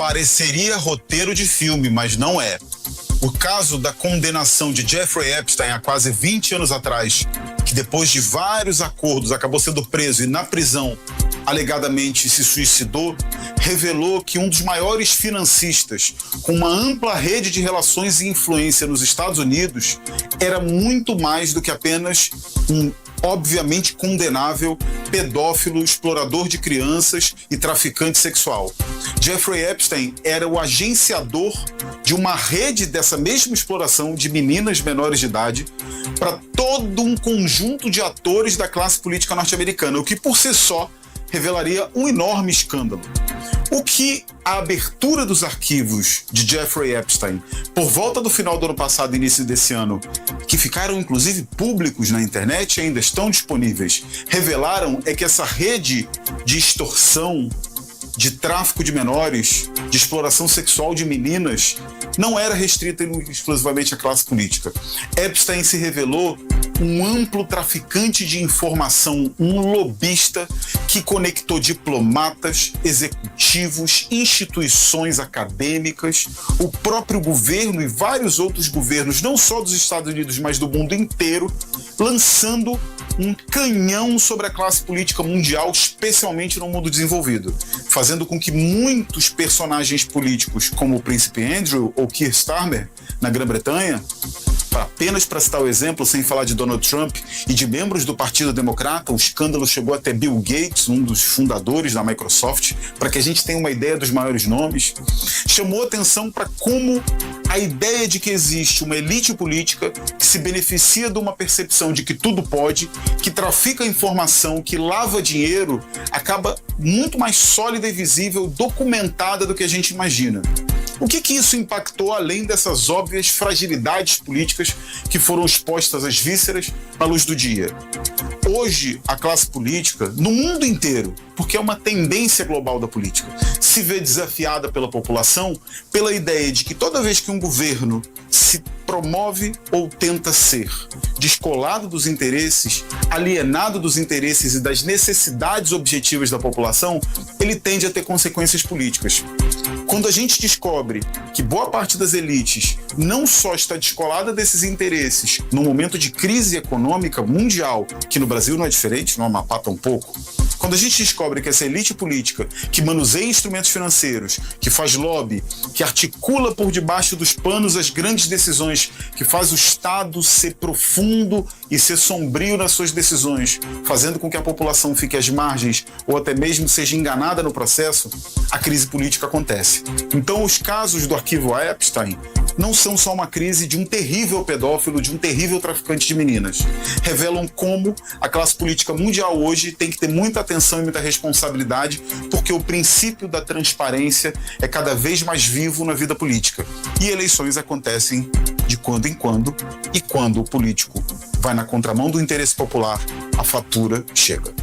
Pareceria roteiro de filme, mas não é. O caso da condenação de Jeffrey Epstein há quase 20 anos atrás, que depois de vários acordos acabou sendo preso e na prisão alegadamente se suicidou, revelou que um dos maiores financistas com uma ampla rede de relações e influência nos Estados Unidos era muito mais do que apenas um obviamente condenável pedófilo, explorador de crianças e traficante sexual. Jeffrey Epstein era o agenciador de uma rede dessa mesma exploração de meninas menores de idade para todo um conjunto de atores da classe política norte-americana, o que por si só revelaria um enorme escândalo. O que a abertura dos arquivos de Jeffrey Epstein, por volta do final do ano passado e início desse ano, que ficaram inclusive públicos na internet e ainda estão disponíveis, revelaram é que essa rede de extorsão, de tráfico de menores, de exploração sexual de meninas, não era restrita exclusivamente à classe política. Epstein se revelou um amplo traficante de informação, um lobista que conectou diplomatas, executivos, instituições acadêmicas, o próprio governo e vários outros governos, não só dos Estados Unidos, mas do mundo inteiro, lançando um canhão sobre a classe política mundial, especialmente no mundo desenvolvido, fazendo com que muitos personagens políticos, como o príncipe Andrew ou Keir Starmer, na Grã-Bretanha, apenas para citar o exemplo, sem falar de Donald Trump e de membros do Partido Democrata, o escândalo chegou até Bill Gates, um dos fundadores da Microsoft, para que a gente tenha uma ideia dos maiores nomes, chamou atenção para como a ideia de que existe uma elite política que se beneficia de uma percepção de que tudo pode, que trafica informação, que lava dinheiro, acaba muito mais sólida e visível, documentada do que a gente imagina. O que isso impactou além dessas óbvias fragilidades políticas que foram expostas às vísceras à luz do dia? Hoje, a classe política, no mundo inteiro, porque é uma tendência global da política, se vê desafiada pela população pela ideia de que toda vez que um governo se promove ou tenta ser descolado dos interesses, alienado dos interesses e das necessidades objetivas da população, ele tende a ter consequências políticas. Quando a gente descobre que boa parte das elites não só está descolada desses interesses num momento de crise econômica mundial, que no Brasil não é diferente, no Amapá tampouco, quando a gente descobre que essa elite política que manuseia instrumentos financeiros, que faz lobby, que articula por debaixo dos panos as grandes decisões, que faz o Estado ser profundo e ser sombrio nas suas decisões, fazendo com que a população fique às margens ou até mesmo seja enganada no processo, a crise política acontece. Então os casos do arquivo Epstein não são só uma crise de um terrível pedófilo, de um terrível traficante de meninas. Revelam como a classe política mundial hoje tem que ter muita atenção e muita responsabilidade, porque o princípio da transparência é cada vez mais vivo na vida política. E eleições acontecem de quando em quando, e quando o político vai na contramão do interesse popular, a fatura chega.